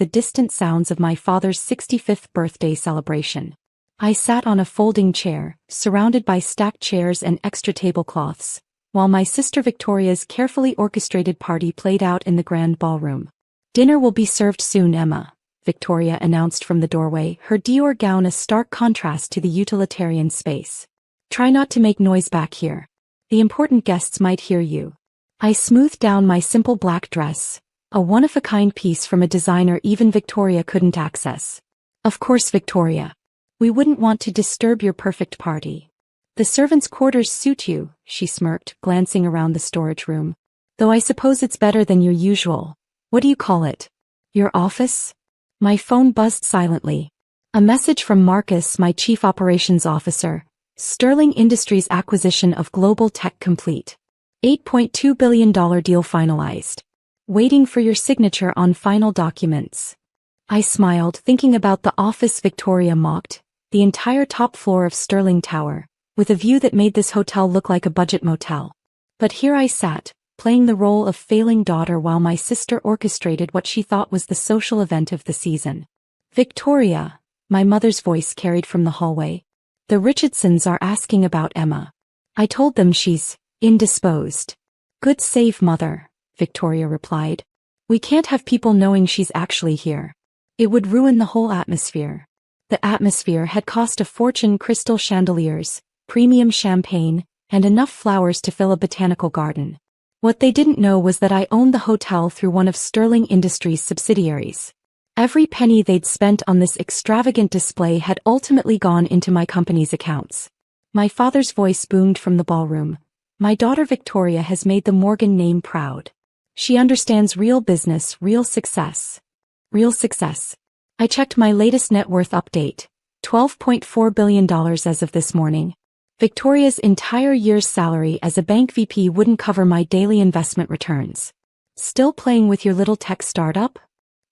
the distant sounds of my father's 65th birthday celebration. I sat on a folding chair, surrounded by stacked chairs and extra tablecloths, while my sister Victoria's carefully orchestrated party played out in the grand ballroom. "Dinner will be served soon, Emma," Victoria announced from the doorway, her Dior gown a stark contrast to the utilitarian space. "Try not to make noise back here. The important guests might hear you." I smoothed down my simple black dress, a one-of-a-kind piece from a designer even Victoria couldn't access. "Of course, Victoria. We wouldn't want to disturb your perfect party. The servants' quarters suit you," she smirked, glancing around the storage room. "Though I suppose it's better than your usual, what do you call it? Your office?" My phone buzzed silently. A message from Marcus, my chief operations officer. "Sterling Industries acquisition of global tech complete. $8.2 billion deal finalized. Waiting for your signature on final documents." I smiled, thinking about the office Victoria mocked, the entire top floor of Sterling Tower, with a view that made this hotel look like a budget motel. But here I sat, playing the role of failing daughter while my sister orchestrated what she thought was the social event of the season. "Victoria," my mother's voice carried from the hallway. "The Richardsons are asking about Emma." I told them she's indisposed. "Good save, Mother," Victoria replied. "We can't have people knowing she's actually here. It would ruin the whole atmosphere." The atmosphere had cost a fortune: crystal chandeliers, premium champagne, and enough flowers to fill a botanical garden. What they didn't know was that I owned the hotel through one of Sterling Industries' subsidiaries. Every penny they'd spent on this extravagant display had ultimately gone into my company's accounts. My father's voice boomed from the ballroom. "My daughter Victoria has made the Morgan name proud. She understands real business, real success." Real success. I checked my latest net worth update. $12.4 billion as of this morning. Victoria's entire year's salary as a bank VP wouldn't cover my daily investment returns. "Still playing with your little tech startup?"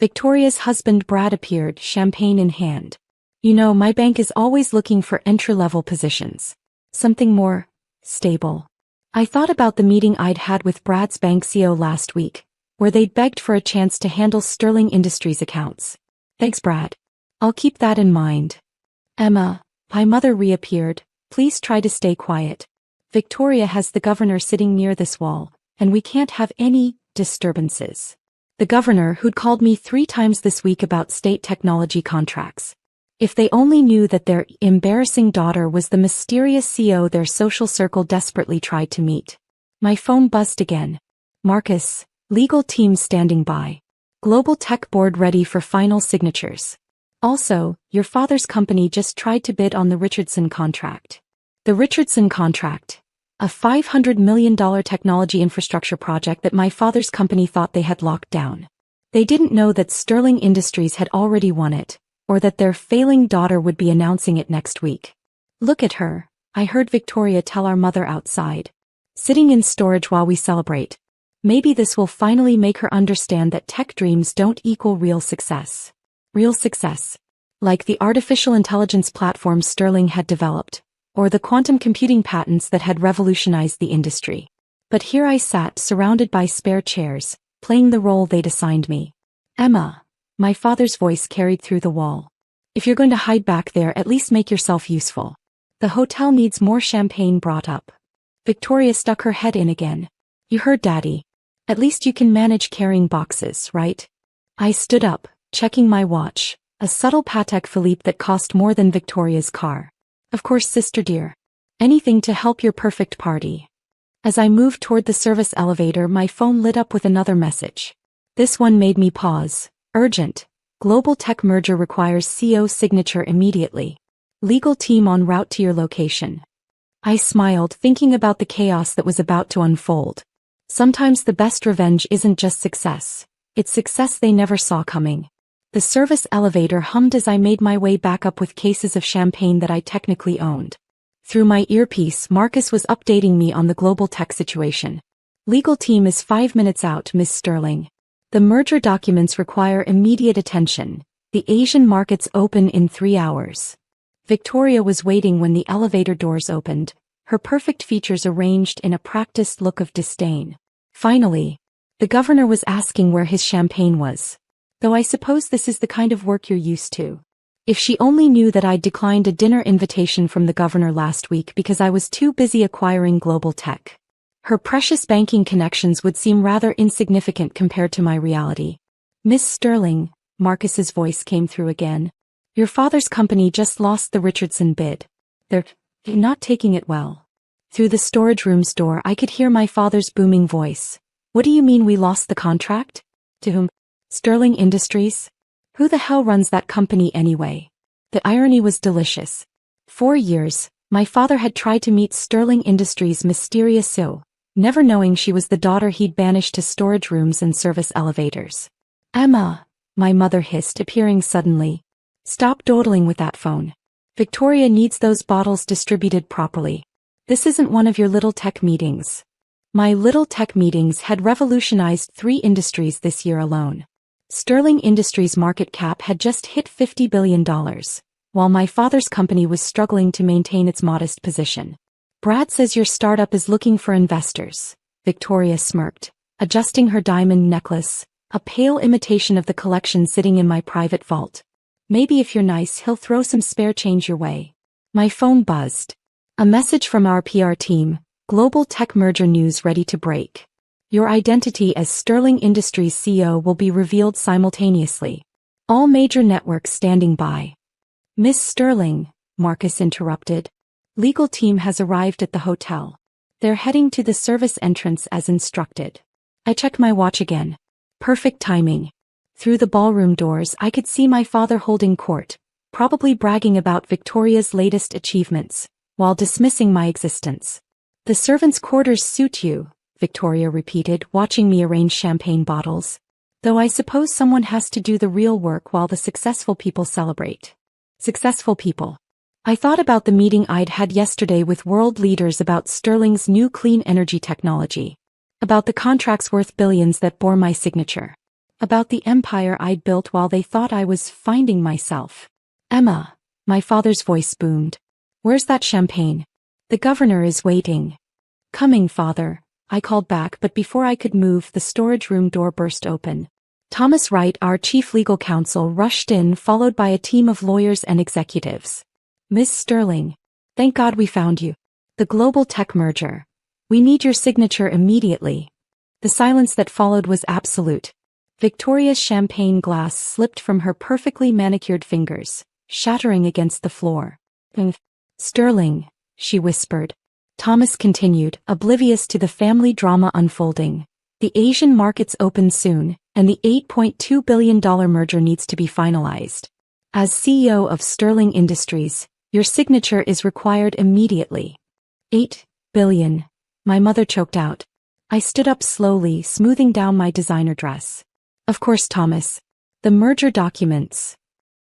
Victoria's husband Brad appeared, champagne in hand. "You know, my bank is always looking for entry-level positions. Something more stable." I thought about the meeting I'd had with Brad's bank CEO last week, where they'd begged for a chance to handle Sterling Industries accounts. "Thanks, Brad. I'll keep that in mind." "Emma," my mother reappeared, "please try to stay quiet. Victoria has the governor sitting near this wall, and we can't have any disturbances." The governor, who'd called me 3 times this week about state technology contracts. If they only knew that their embarrassing daughter was the mysterious CEO their social circle desperately tried to meet. My phone buzzed again. "Marcus, legal team standing by. Global tech board ready for final signatures. Also, your father's company just tried to bid on the Richardson contract." The Richardson contract. A $500 million technology infrastructure project that my father's company thought they had locked down. They didn't know that Sterling Industries had already won it, or that their failing daughter would be announcing it next week. "Look at her," I heard Victoria tell our mother outside. "Sitting in storage while we celebrate. Maybe this will finally make her understand that tech dreams don't equal real success." Real success. Like the artificial intelligence platform Sterling had developed, or the quantum computing patents that had revolutionized the industry. But here I sat, surrounded by spare chairs, playing the role they'd assigned me. "Emma," my father's voice carried through the wall. "If you're going to hide back there, at least make yourself useful. The hotel needs more champagne brought up." Victoria stuck her head in again. "You heard Daddy. At least you can manage carrying boxes, right?" I stood up, checking my watch, a subtle Patek Philippe that cost more than Victoria's car. "Of course, sister dear. Anything to help your perfect party." As I moved toward the service elevator, my phone lit up with another message. This one made me pause. "Urgent. Global tech merger requires CEO signature immediately. Legal team en route to your location." I smiled, thinking about the chaos that was about to unfold. Sometimes the best revenge isn't just success. It's success they never saw coming. The service elevator hummed as I made my way back up with cases of champagne that I technically owned. Through my earpiece, Marcus was updating me on the global tech situation. "Legal team is 5 minutes out, Miss Sterling. The merger documents require immediate attention. The Asian markets open in 3 hours." Victoria was waiting when the elevator doors opened, her perfect features arranged in a practiced look of disdain. Finally, the governor was asking where his champagne was. though I suppose this is the kind of work you're used to. If she only knew that I'd declined a dinner invitation from the governor last week because I was too busy acquiring global tech. Her precious banking connections would seem rather insignificant compared to my reality. Miss Sterling, Marcus's voice came through again. Your father's company just lost the Richardson bid. They're not taking it well. Through the storage room's door I could hear my father's booming voice. What do you mean we lost the contract? To whom? Sterling Industries? Who the hell runs that company anyway? The irony was delicious. 4 years, my father had tried to meet Sterling Industries' mysterious CEO, never knowing she was the daughter he'd banished to storage rooms and service elevators. Emma, my mother hissed, appearing suddenly. Stop dawdling with that phone. Victoria needs those bottles distributed properly. This isn't one of your little tech meetings. My little tech meetings had revolutionized 3 industries this year alone. Sterling Industries' market cap had just hit $50 billion, while my father's company was struggling to maintain its modest position. Brad says your startup is looking for investors, Victoria smirked, adjusting her diamond necklace, a pale imitation of the collection sitting in my private vault. Maybe if you're nice he'll throw some spare change your way. My phone buzzed. A message from our PR team, global tech merger news ready to break. Your identity as Sterling Industries CEO will be revealed simultaneously. All major networks standing by. Miss Sterling, Marcus interrupted. Legal team has arrived at the hotel. They're heading to the service entrance as instructed. I checked my watch again. Perfect timing. Through the ballroom doors I could see my father holding court, probably bragging about Victoria's latest achievements, while dismissing my existence. The servants' quarters suit you, Victoria repeated, watching me arrange champagne bottles. Though I suppose someone has to do the real work while the successful people celebrate. Successful people. I thought about the meeting I'd had yesterday with world leaders about Sterling's new clean energy technology. About the contracts worth billions that bore my signature. About the empire I'd built while they thought I was finding myself. Emma, my father's voice boomed. Where's that champagne? The governor is waiting. Coming, father, I called back, but before I could move the storage room door burst open. Thomas Wright, our chief legal counsel, rushed in, followed by a team of lawyers and executives. Miss Sterling, thank God we found you. The global tech merger. We need your signature immediately. The silence that followed was absolute. Victoria's champagne glass slipped from her perfectly manicured fingers, shattering against the floor. Sterling, she whispered. Thomas continued, oblivious to the family drama unfolding. The Asian markets open soon, and the $8.2 billion merger needs to be finalized. As CEO of Sterling Industries, your signature is required immediately. $8 billion. My mother choked out. I stood up slowly, smoothing down my designer dress. Of course, Thomas. The merger documents.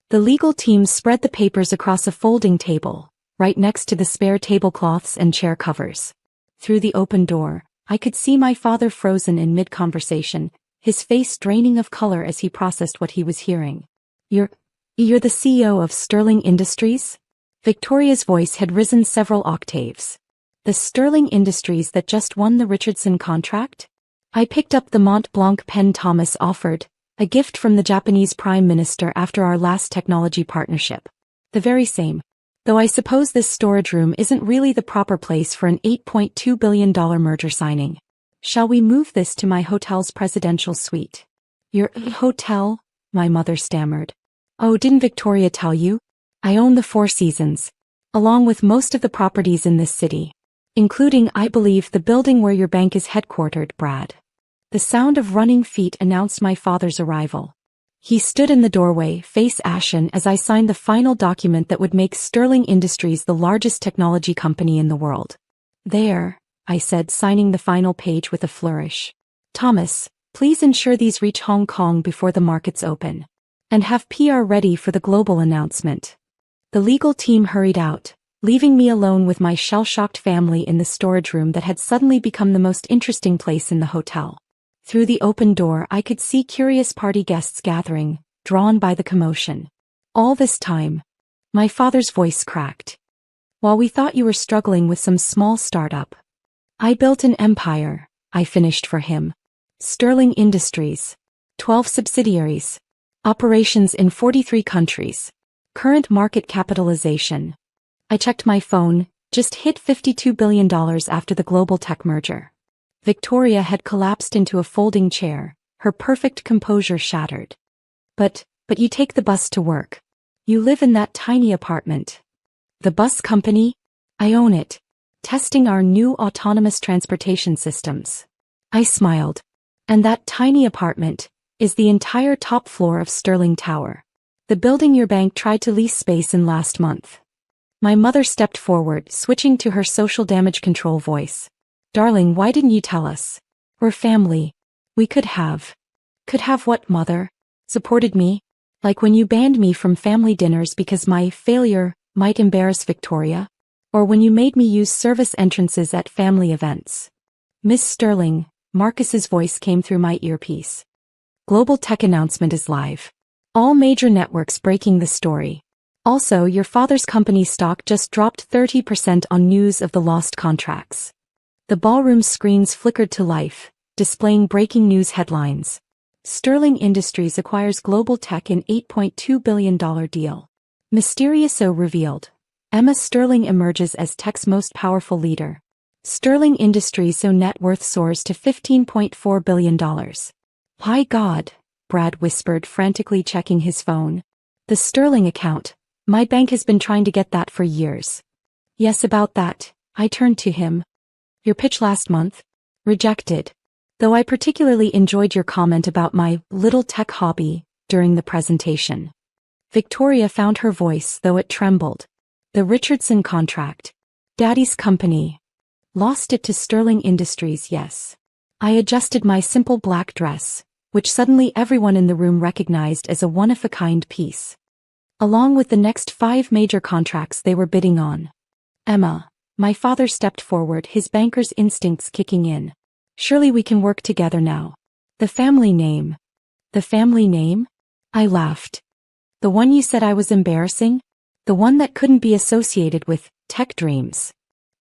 The legal team spread the papers across a folding table, right next to the spare tablecloths and chair covers. Through the open door, I could see my father frozen in mid-conversation, his face draining of color as he processed what he was hearing. You're the CEO of Sterling Industries? Victoria's voice had risen several octaves. The Sterling Industries that just won the Richardson contract? I picked up the Mont Blanc pen Thomas offered, a gift from the Japanese Prime Minister after our last technology partnership. The very same. Though I suppose this storage room isn't really the proper place for an $8.2 billion merger signing. Shall we move this to my hotel's presidential suite? Your hotel? My mother stammered. Oh, didn't Victoria tell you? I own the Four Seasons, along with most of the properties in this city, including, I believe, the building where your bank is headquartered, Brad. The sound of running feet announced my father's arrival. He stood in the doorway, face ashen, as I signed the final document that would make Sterling Industries the largest technology company in the world. There, I said, signing the final page with a flourish. Thomas, please ensure these reach Hong Kong before the markets open. And have PR ready for the global announcement. The legal team hurried out, leaving me alone with my shell-shocked family in the storage room that had suddenly become the most interesting place in the hotel. Through the open door I could see curious party guests gathering, drawn by the commotion. All this time, my father's voice cracked. While we thought you were struggling with some small startup, I built an empire, I finished for him. Sterling Industries. 12 subsidiaries. Operations in 43 countries. Current market capitalization. I checked my phone, just hit $52 billion after the global tech merger. Victoria had collapsed into a folding chair, her perfect composure shattered. But you take the bus to work. You live in that tiny apartment. The bus company? I own it. Testing our new autonomous transportation systems. I smiled. And that tiny apartment is the entire top floor of Sterling Tower. The building your bank tried to lease space in last month. My mother stepped forward, switching to her social damage control voice. Darling, why didn't you tell us? We're family. We could have. Could have what, mother? Supported me? Like when you banned me from family dinners because my failure might embarrass Victoria? Or when you made me use service entrances at family events? Miss Sterling, Marcus's voice came through my earpiece. Global tech announcement is live. All major networks breaking the story. Also, your father's company stock just dropped 30% on news of the lost contracts. The ballroom screens flickered to life, displaying breaking news headlines. Sterling Industries acquires global tech in $8.2 billion deal. Mysterioso revealed. Emma Sterling emerges as tech's most powerful leader. Sterling Industries' net worth soars to $15.4 billion. My God, Brad whispered, frantically checking his phone. The Sterling account. My bank has been trying to get that for years. Yes, about that. I turned to him. Your pitch last month? Rejected. Though I particularly enjoyed your comment about my little tech hobby during the presentation. Victoria found her voice, though it trembled. The Richardson contract. Daddy's company. Lost it to Sterling Industries, yes. I adjusted my simple black dress, which suddenly everyone in the room recognized as a one-of-a-kind piece. Along with the next 5 major contracts they were bidding on. Emma, my father stepped forward, his banker's instincts kicking in. Surely we can work together now. The family name. The family name? I laughed. The one you said I was embarrassing? The one that couldn't be associated with tech dreams.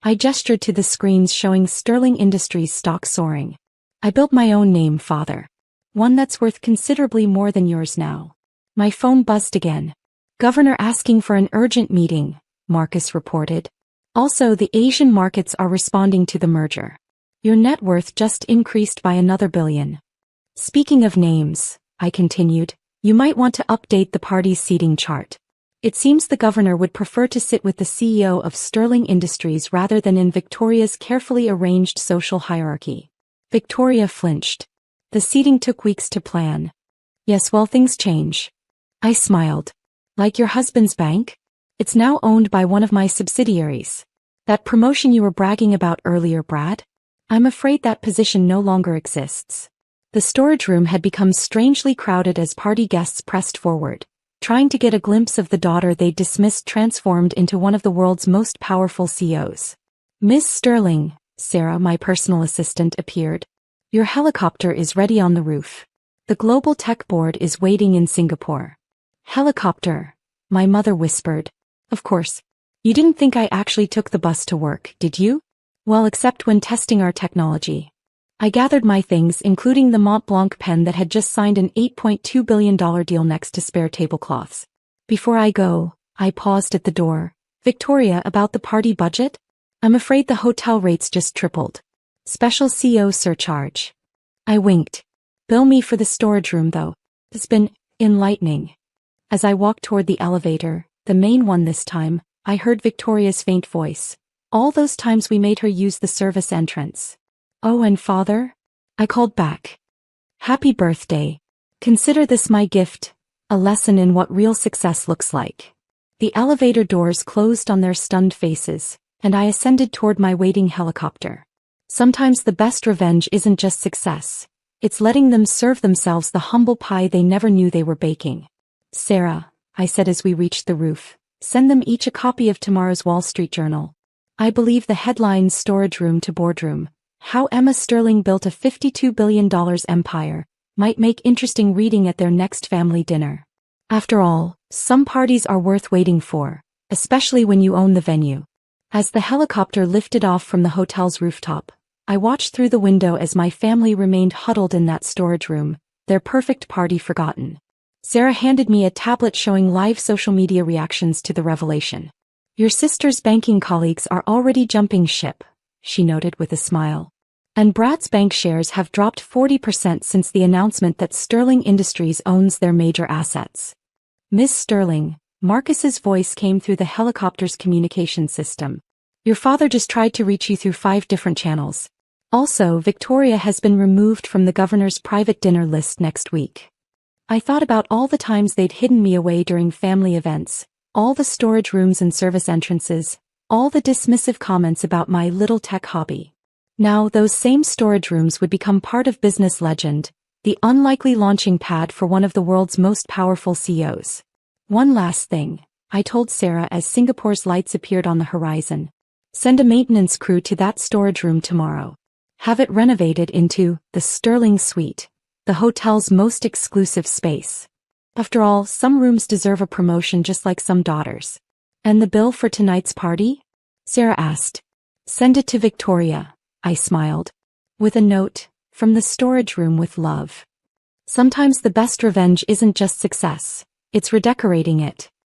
I gestured to the screens showing Sterling Industries stock soaring. I built my own name, father. One that's worth considerably more than yours now. My phone buzzed again. Governor asking for an urgent meeting, Marcus reported. Also, the Asian markets are responding to the merger. Your net worth just increased by another $1 billion. Speaking of names, I continued, you might want to update the party's seating chart. It seems the governor would prefer to sit with the CEO of Sterling Industries rather than in Victoria's carefully arranged social hierarchy. Victoria flinched. The seating took weeks to plan. Yes, well, things change. I smiled. Like your husband's bank? It's now owned by one of my subsidiaries. That promotion you were bragging about earlier, Brad? I'm afraid that position no longer exists. The storage room had become strangely crowded as party guests pressed forward, trying to get a glimpse of the daughter they dismissed transformed into one of the world's most powerful CEOs. Miss Sterling, Sarah, my personal assistant, appeared. Your helicopter is ready on the roof. The Global Tech Board is waiting in Singapore. Helicopter, my mother whispered. Of course. You didn't think I actually took the bus to work, did you? Well, except when testing our technology. I gathered my things, including the Mont Blanc pen that had just signed an $8.2 billion deal next to spare tablecloths. Before I go, I paused at the door. Victoria, about the party budget? I'm afraid the hotel rates just tripled. Special CO surcharge. I winked. Bill me for the storage room though. It's been enlightening. As I walked toward the elevator, the main one this time, I heard Victoria's faint voice. All those times we made her use the service entrance. Oh, and father? I called back. Happy birthday. Consider this my gift, a lesson in what real success looks like. The elevator doors closed on their stunned faces, and I ascended toward my waiting helicopter. Sometimes the best revenge isn't just success. It's letting them serve themselves the humble pie they never knew they were baking. Sarah, I said as we reached the roof, send them each a copy of tomorrow's Wall Street Journal. I believe the headlines storage room to boardroom, how Emma Sterling built a $52 billion empire, might make interesting reading at their next family dinner. After all, some parties are worth waiting for, especially when you own the venue. As the helicopter lifted off from the hotel's rooftop, I watched through the window as my family remained huddled in that storage room, their perfect party forgotten. Sarah handed me a tablet showing live social media reactions to the revelation. Your sister's banking colleagues are already jumping ship, she noted with a smile. And Brad's bank shares have dropped 40% since the announcement that Sterling Industries owns their major assets. Miss Sterling, Marcus's voice came through the helicopter's communication system. Your father just tried to reach you through 5 different channels. Also, Victoria has been removed from the governor's private dinner list next week. I thought about all the times they'd hidden me away during family events, all the storage rooms and service entrances, all the dismissive comments about my little tech hobby. Now those same storage rooms would become part of business legend, the unlikely launching pad for one of the world's most powerful CEOs. One last thing, I told Sarah as Singapore's lights appeared on the horizon. Send a maintenance crew to that storage room tomorrow. Have it renovated into the Sterling Suite, the hotel's most exclusive space. After all, some rooms deserve a promotion just like some daughters. And the bill for tonight's party? Sarah asked. Send it to Victoria, I smiled. With a note, from the storage room with love. Sometimes the best revenge isn't just success, it's redecorating it.